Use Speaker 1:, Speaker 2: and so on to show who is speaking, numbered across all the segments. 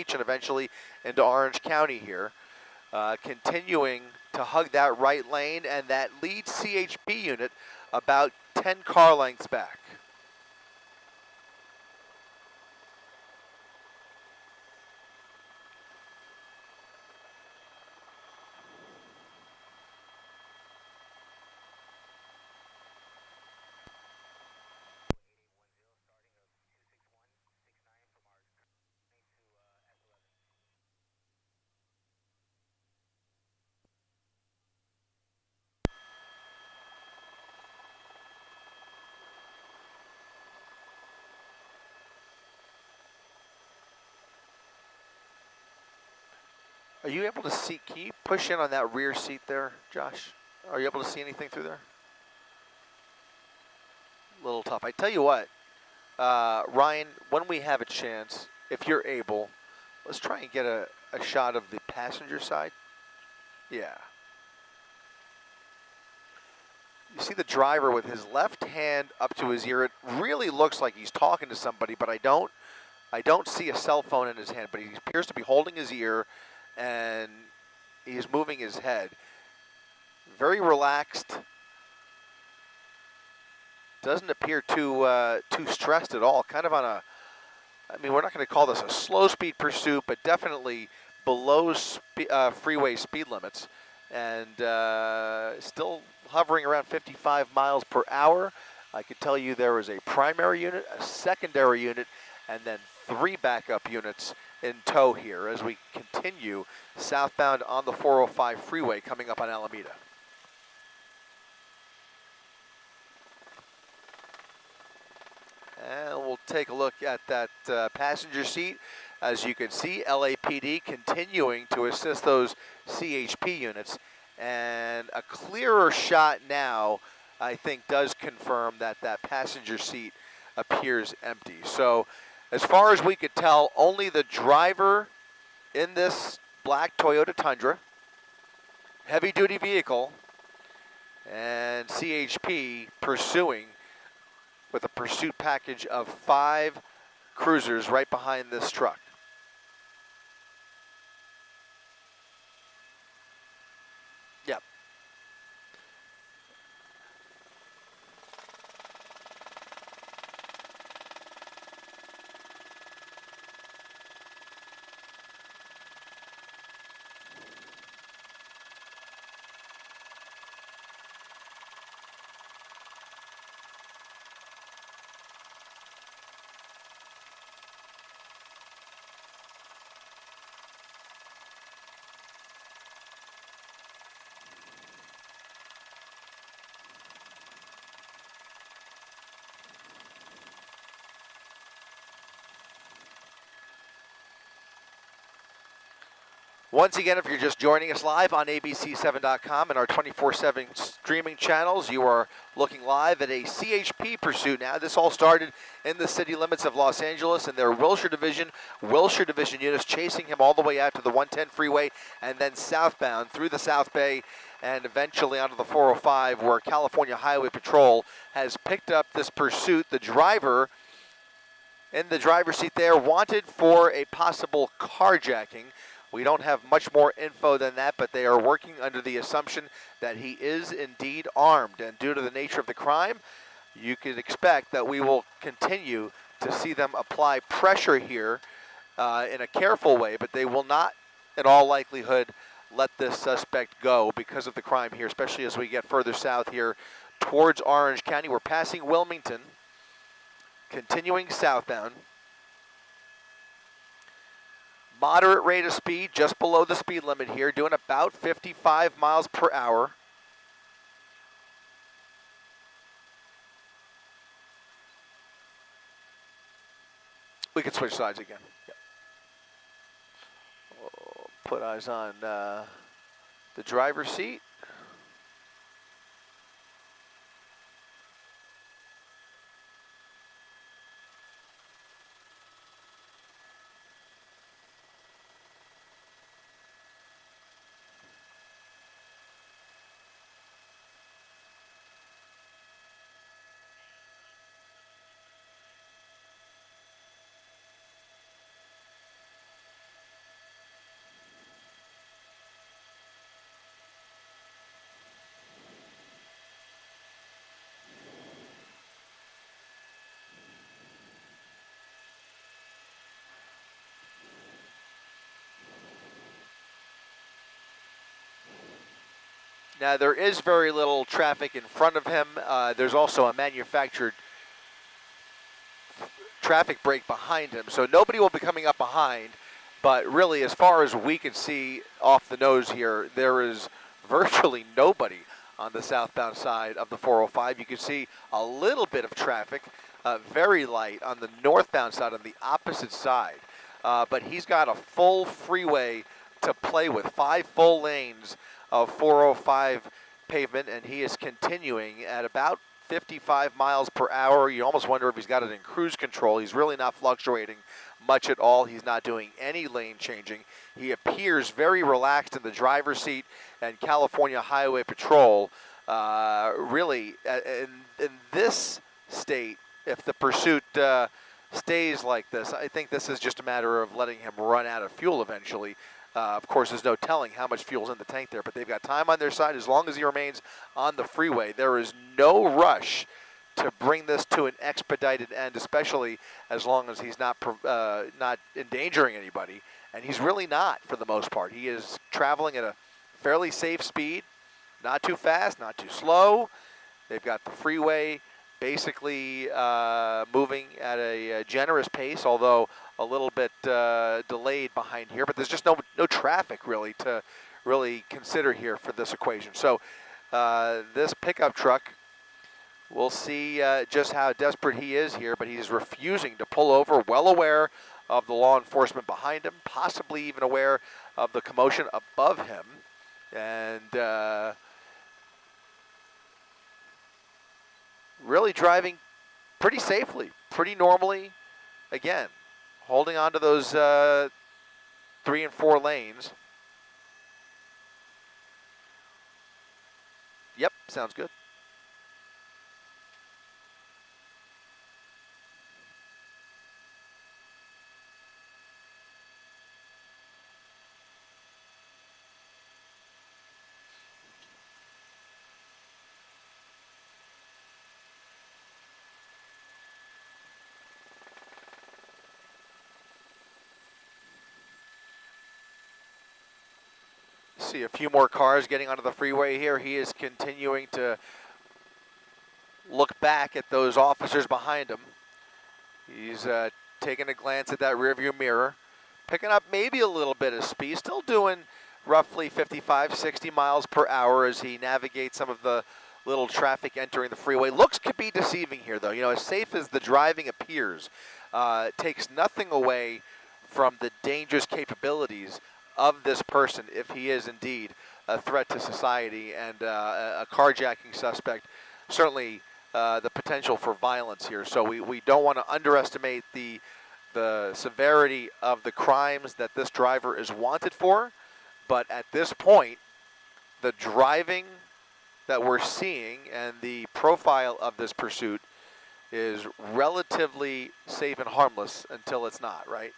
Speaker 1: switch and eventually into Orange County here. Continuing to hug that right lane, and that leads CHP unit about 10 car lengths back. Are you able to see, can you push in on that rear seat there, Josh? Are you able to see anything through there? A little tough. I tell you what, Ryan, when we have a chance, if you're able, let's try and get a shot of the passenger side. Yeah. You see the driver with his left hand up to his ear. It really looks like he's talking to somebody, but I don't see a cell phone in his hand, but he appears to be holding his ear, and he's moving his head. Very relaxed. Doesn't appear too stressed at all. Kind of on a, I mean, we're not going to call this a slow speed pursuit, but definitely below freeway speed limits, and still hovering around 55 miles per hour. I could tell you there is a primary unit, a secondary unit, and then 3 backup units in tow here as we continue southbound on the 405 freeway coming up on Alameda. And we'll take a look at that passenger seat. As you can see, LAPD continuing to assist those CHP units. And a clearer shot now, I think, does confirm that that passenger seat appears empty. So as far as we could tell, only the driver in this black Toyota Tundra, heavy-duty vehicle, and CHP pursuing with a pursuit package of 5 cruisers right behind this truck. Yep. Once again, if you're just joining us live on abc7.com and our 24/7 streaming channels, you are looking live at a CHP pursuit now. This all started in the city limits of Los Angeles, and their Wilshire Division units chasing him all the way out to the 110 freeway and then southbound through the South Bay and eventually onto the 405, where California Highway Patrol has picked up this pursuit. The driver in the driver's seat there wanted for a possible carjacking. We don't have much more info than that, but they are working under the assumption that he is indeed armed. And due to the nature of the crime, you can expect that we will continue to see them apply pressure here in a careful way, but they will not, in all likelihood, let this suspect go because of the crime here, especially as we get further south here towards Orange County. We're passing Wilmington, continuing southbound. Moderate rate of speed, just below the speed limit here, doing about 55 miles per hour. We can switch sides again. Yep. We'll put eyes on the driver's seat. Now, there is very little traffic in front of him. There's also a manufactured traffic break behind him, so nobody will be coming up behind. But really, as far as we can see off the nose here, there is virtually nobody on the southbound side of the 405. You can see a little bit of traffic, very light on the northbound side on the opposite side. But he's got a full freeway to play with, 5 full lanes of 405 pavement, and he is continuing at about 55 miles per hour. You almost wonder if he's got it in cruise control. He's really not fluctuating much at all. He's not doing any lane changing. He appears very relaxed in the driver's seat, and California Highway Patrol really, in this state, if the pursuit stays like this, I think this is just a matter of letting him run out of fuel eventually. Of course, there's no telling how much fuel's in the tank there, but they've got time on their side as long as he remains on the freeway. There is no rush to bring this to an expedited end, especially as long as he's not endangering anybody. And he's really not, for the most part. He is traveling at a fairly safe speed, not too fast, not too slow. They've got the freeway basically moving at a generous pace, although a little bit delayed behind here. But there's just no traffic really to really consider here for this equation. So this pickup truck, we'll see just how desperate he is here, but he's refusing to pull over, well aware of the law enforcement behind him, possibly even aware of the commotion above him. And really driving pretty safely, pretty normally. Again, holding on to those 3 and 4 lanes. Yep, sounds good. See a few more cars getting onto the freeway here. He is continuing to look back at those officers behind him. He's taking a glance at that rearview mirror, picking up maybe a little bit of speed, still doing roughly 55, 60 miles per hour as he navigates some of the little traffic entering the freeway. Looks could be deceiving here, though. You know, as safe as the driving appears, it takes nothing away from the dangerous capabilities of this person if he is indeed a threat to society and a carjacking suspect. Certainly the potential for violence here. So we don't want to underestimate the severity of the crimes that this driver is wanted for. But at this point, the driving that we're seeing and the profile of this pursuit is relatively safe and harmless until it's not, right?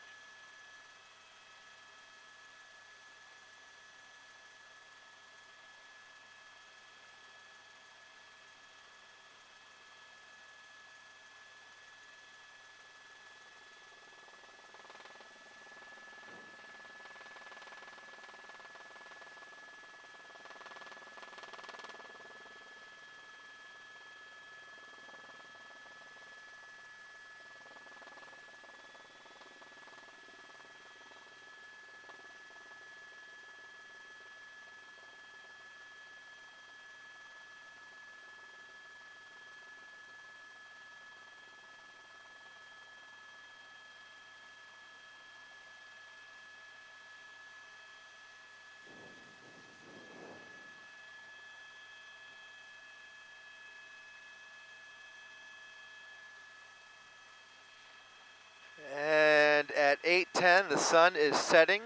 Speaker 1: And at 8:10, the sun is setting.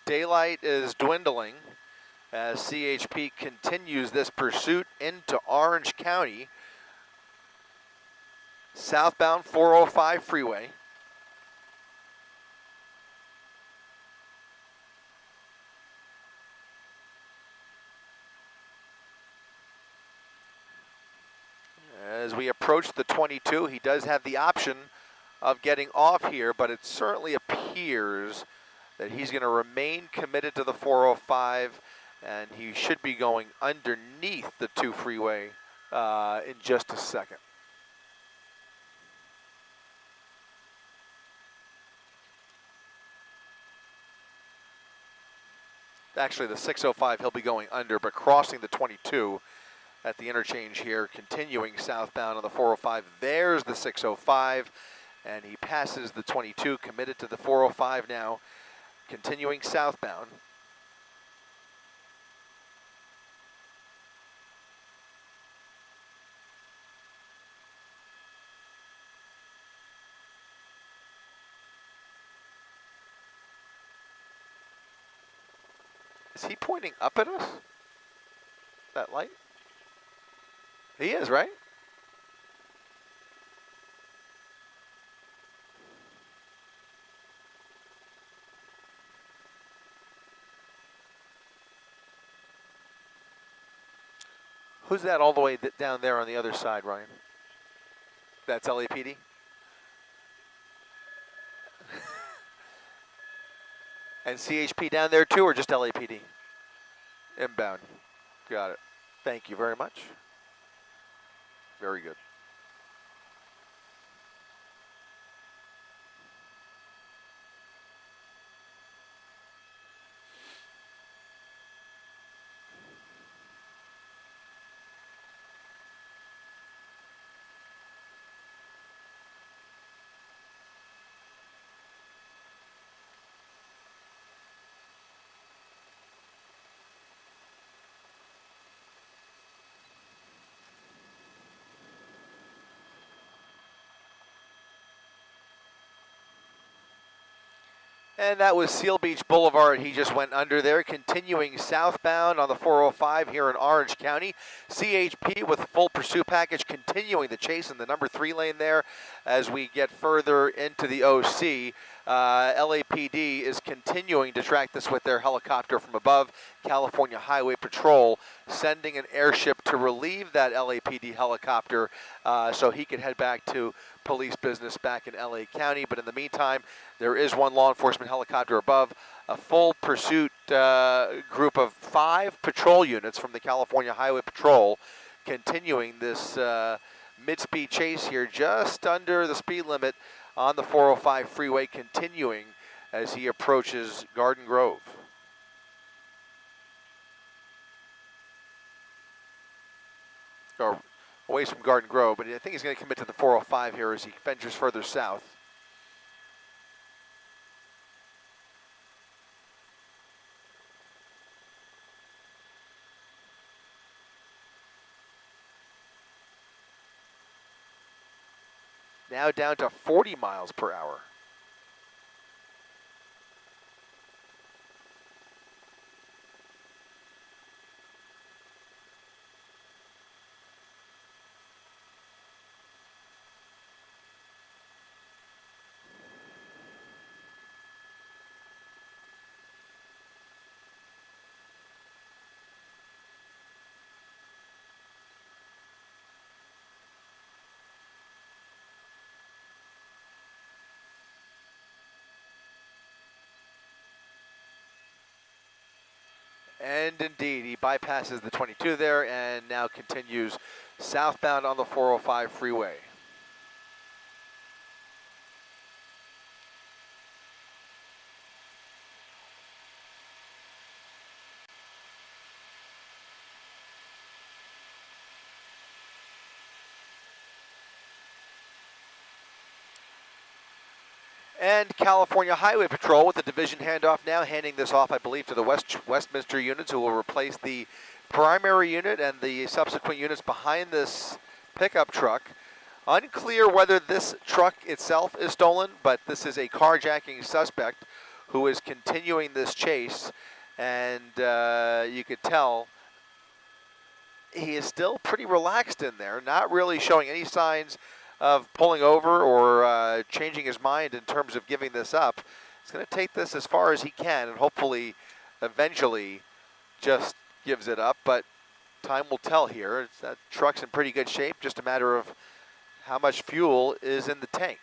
Speaker 1: Daylight is dwindling as CHP continues this pursuit into Orange County. Southbound 405 freeway. As we approach the 22, he does have the option of getting off here, but it certainly appears that he's going to remain committed to the 405 and he should be going underneath the 2 freeway in just a second. Actually, the 605 he'll be going under, but crossing the 22 at the interchange here, continuing southbound on the 405. There's the 605, and he passes the 22, committed to the 405 now, continuing southbound. Is he pointing up at us? That light? He is, right? Who's that all the way down there on the other side, Ryan? That's LAPD? And CHP down there too, or just LAPD? Inbound. Got it. Thank you very much. Very good. And that was Seal Beach Boulevard. He just went under there, continuing southbound on the 405 here in Orange County. CHP with full pursuit package, continuing the chase in the number 3 lane there as we get further into the OC. LAPD is continuing to track this with their helicopter from above. California Highway Patrol sending an airship to relieve that LAPD helicopter so he can head back to police business back in LA County. But in the meantime, there is one law enforcement helicopter above, a full pursuit group of 5 patrol units from the California Highway Patrol continuing this mid-speed chase here just under the speed limit on the 405 freeway, continuing as he approaches Garden Grove. Or away from Garden Grove, but I think he's going to commit to the 405 here as he ventures further south. Now down to 40 miles per hour. And indeed, he bypasses the 22 there and now continues southbound on the 405 freeway. And California Highway Patrol with the division handoff now, handing this off, I believe, to the Westminster units, who will replace the primary unit and the subsequent units behind this pickup truck. Unclear whether this truck itself is stolen, but this is a carjacking suspect who is continuing this chase, and you could tell he is still pretty relaxed in there, not really showing any signs of pulling over or changing his mind in terms of giving this up. He's going to take this as far as he can and hopefully eventually just gives it up, but time will tell here. That truck's in pretty good shape, just a matter of how much fuel is in the tank.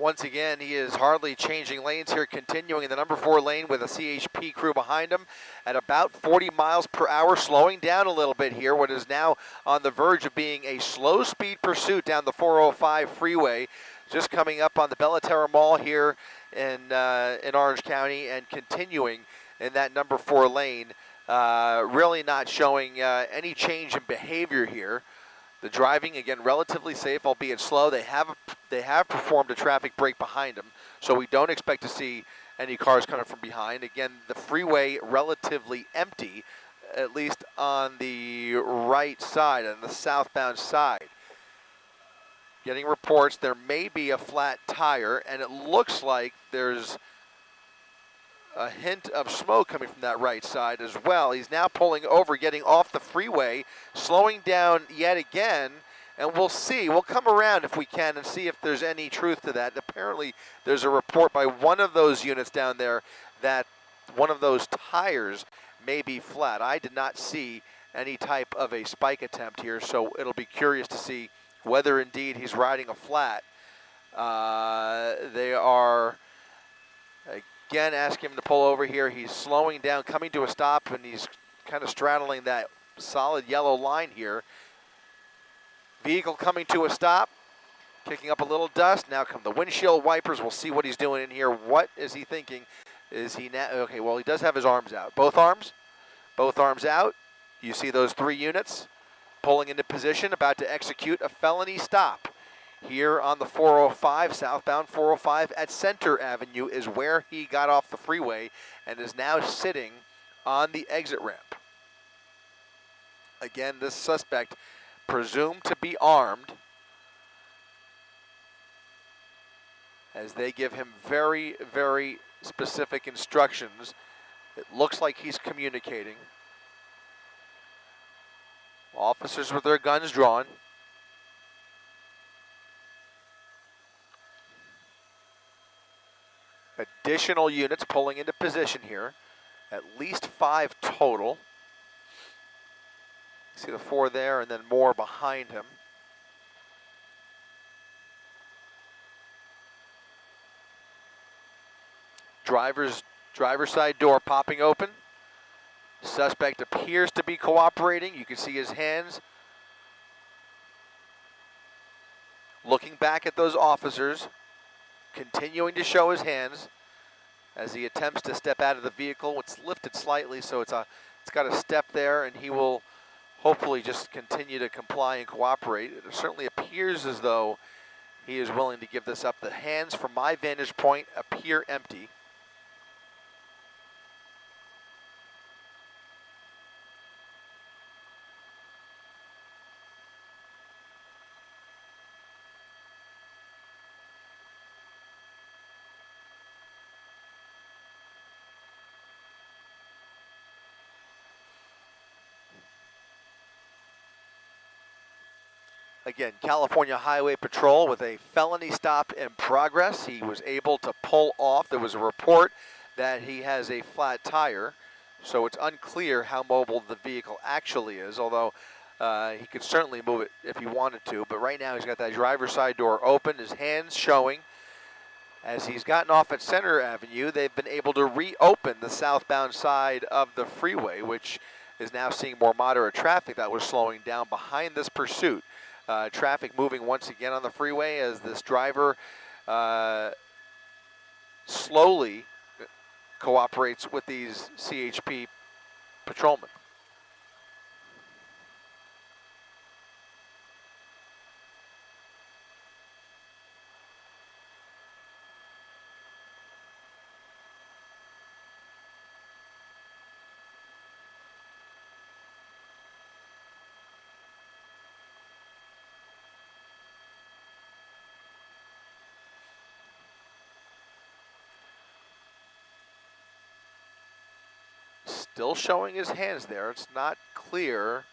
Speaker 1: Once again, he is hardly changing lanes here, continuing in the number 4 lane with a CHP crew behind him at about 40 miles per hour, slowing down a little bit here, what is now on the verge of being a slow-speed pursuit down the 405 freeway, just coming up on the Bellaterra Mall here in Orange County and continuing in that number 4 lane, really not showing any change in behavior here. The driving, again, relatively safe, albeit slow. They have performed a traffic brake behind them, so we don't expect to see any cars coming from behind. Again, the freeway relatively empty, at least on the right side, on the southbound side. Getting reports there may be a flat tire, and it looks like there's a hint of smoke coming from that right side as well. He's now pulling over, getting off the freeway, slowing down yet again, and we'll see. We'll come around if we can and see if there's any truth to that. Apparently, there's a report by one of those units down there that one of those tires may be flat. I did not see any type of a spike attempt here, so it'll be curious to see whether indeed he's riding a flat. They are again asking him to pull over here. He's slowing down, coming to a stop, and he's kind of straddling that solid yellow line here. Vehicle coming to a stop, kicking up a little dust. Now come the windshield wipers. We'll see what he's doing in here. What is he thinking? Is he now? Okay, well, he does have his arms out. Both arms out. You see those 3 units pulling into position, about to execute a felony stop. Here on the 405, southbound 405 at Center Avenue is where he got off the freeway and is now sitting on the exit ramp. Again, this suspect presumed to be armed, as they give him very, very specific instructions. It looks like he's communicating. Officers with their guns drawn. Additional units pulling into position here, at least 5 total. See the 4 there and then more behind him. Driver's side door popping open. Suspect appears to be cooperating. You can see his hands looking back at those officers, continuing to show his hands as he attempts to step out of the vehicle. It's lifted slightly, so it's got a step there, and he will hopefully just continue to comply and cooperate. It certainly appears as though he is willing to give this up. The hands, from my vantage point, appear empty. Again, California Highway Patrol with a felony stop in progress. He was able to pull off. There was a report that he has a flat tire, so it's unclear how mobile the vehicle actually is, although he could certainly move it if he wanted to. But right now he's got that driver's side door open, his hands showing. As he's gotten off at Center Avenue, they've been able to reopen the southbound side of the freeway, which is now seeing more moderate traffic that was slowing down behind this pursuit. Traffic moving once again on the freeway as this driver slowly cooperates with these CHP patrolmen. Still showing his hands there. It's not clear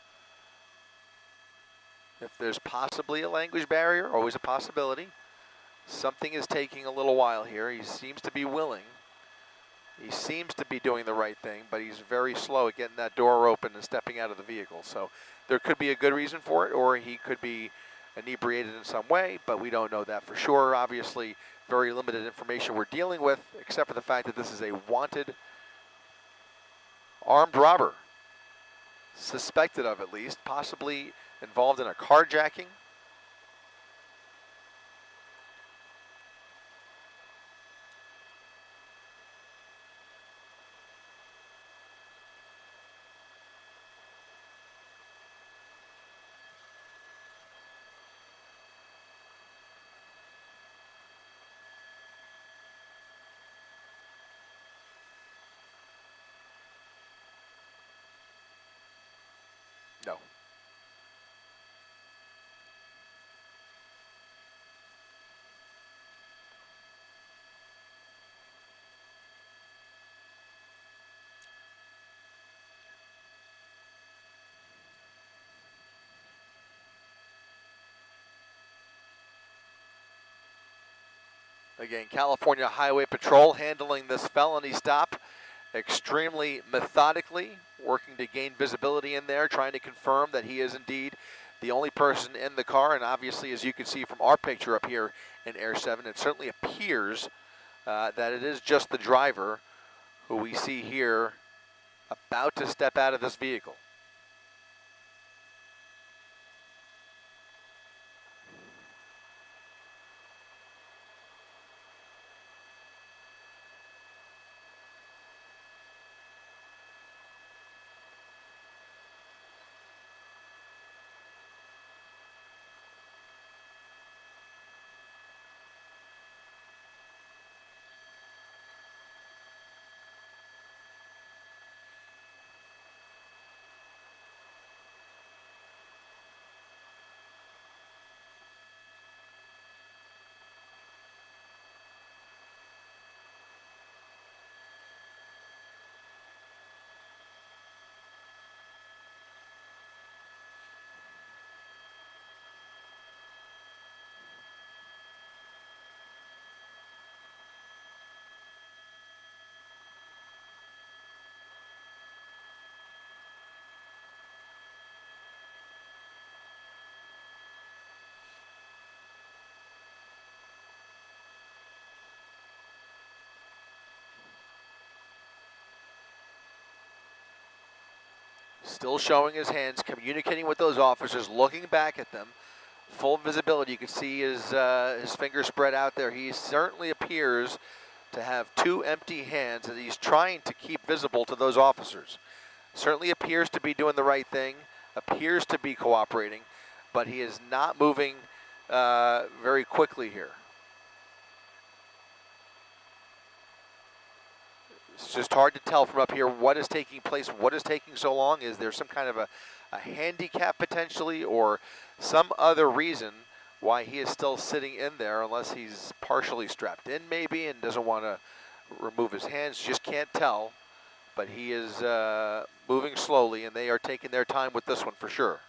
Speaker 1: if there's possibly a language barrier, always a possibility. Something is taking a little while here. He seems to be willing. He seems to be doing the right thing, but he's very slow at getting that door open and stepping out of the vehicle. So there could be a good reason for it, or he could be inebriated in some way, but we don't know that for sure. Obviously, very limited information we're dealing with, except for the fact that this is a wanted armed robber, suspected of at least, possibly involved in a carjacking. No. Again, California Highway Patrol handling this felony stop extremely methodically, working to gain visibility in there, trying to confirm that he is indeed the only person in the car. And obviously, as you can see from our picture up here in Air 7, it certainly appears that it is just the driver who we see here about to step out of this vehicle. Still showing his hands, communicating with those officers, looking back at them. Full visibility. You can see his fingers spread out there. He certainly appears to have two empty hands that he's trying to keep visible to those officers. Certainly appears to be doing the right thing, appears to be cooperating, but he is not moving very quickly here. It's just hard to tell from up here what is taking place, what is taking so long. Is there some kind of a handicap potentially, or some other reason why he is still sitting in there, unless he's partially strapped in maybe and doesn't want to remove his hands? Just can't tell, but he is moving slowly, and they are taking their time with this one for sure.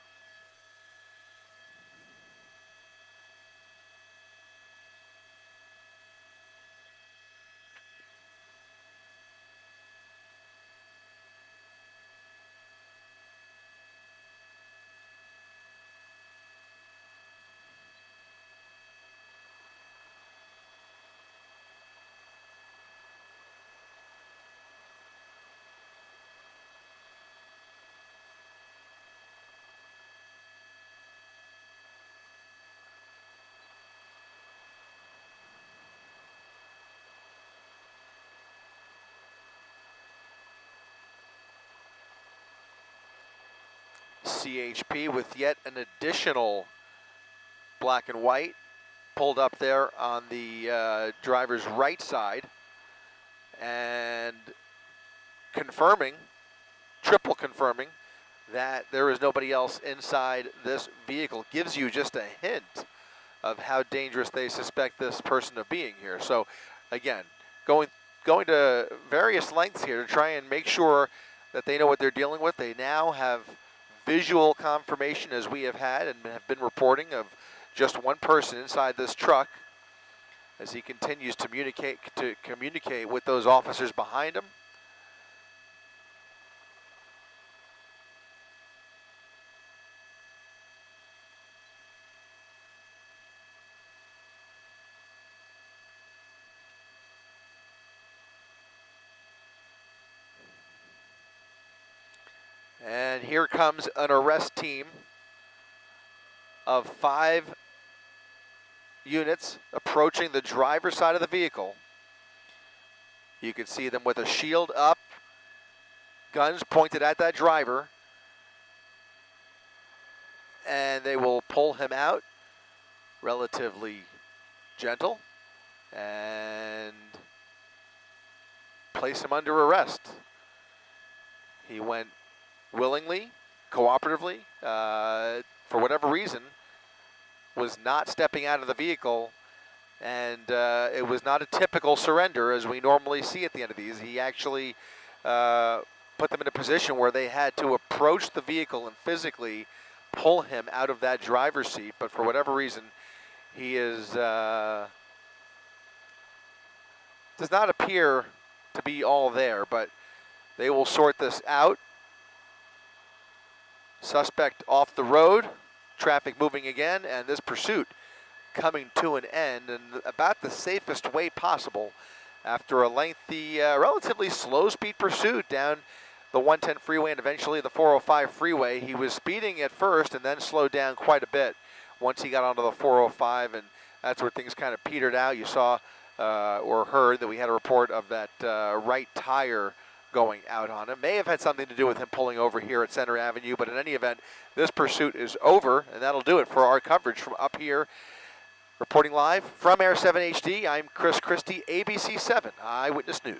Speaker 1: CHP with yet an additional black and white pulled up there on the driver's right side, and confirming, triple confirming, that there is nobody else inside this vehicle. Gives you just a hint of how dangerous they suspect this person of being here. So again, going to various lengths here to try and make sure that they know what they're dealing with. They now have visual confirmation, as we have had and have been reporting, of just one person inside this truck as he continues to communicate with those officers behind him. And here comes an arrest team of 5 units approaching the driver's side of the vehicle. You can see them with a shield up, guns pointed at that driver, and they will pull him out, relatively gentle, and place him under arrest. He went willingly, cooperatively, for whatever reason, was not stepping out of the vehicle, and it was not a typical surrender as we normally see at the end of these. He actually put them in a position where they had to approach the vehicle and physically pull him out of that driver's seat, but for whatever reason, he is does not appear to be all there, but they will sort this out. Suspect off the road, traffic moving again, and this pursuit coming to an end in about the safest way possible after a lengthy, relatively slow speed pursuit down the 110 freeway and eventually the 405 freeway. He was speeding at first and then slowed down quite a bit once he got onto the 405, and that's where things kind of petered out. You saw or heard that we had a report of that right tire going out on him. May have had something to do with him pulling over here at Center Avenue, but in any event, this pursuit is over, and that'll do it for our coverage from up here. Reporting live from Air 7 HD, I'm Chris Christie, ABC 7 Eyewitness News.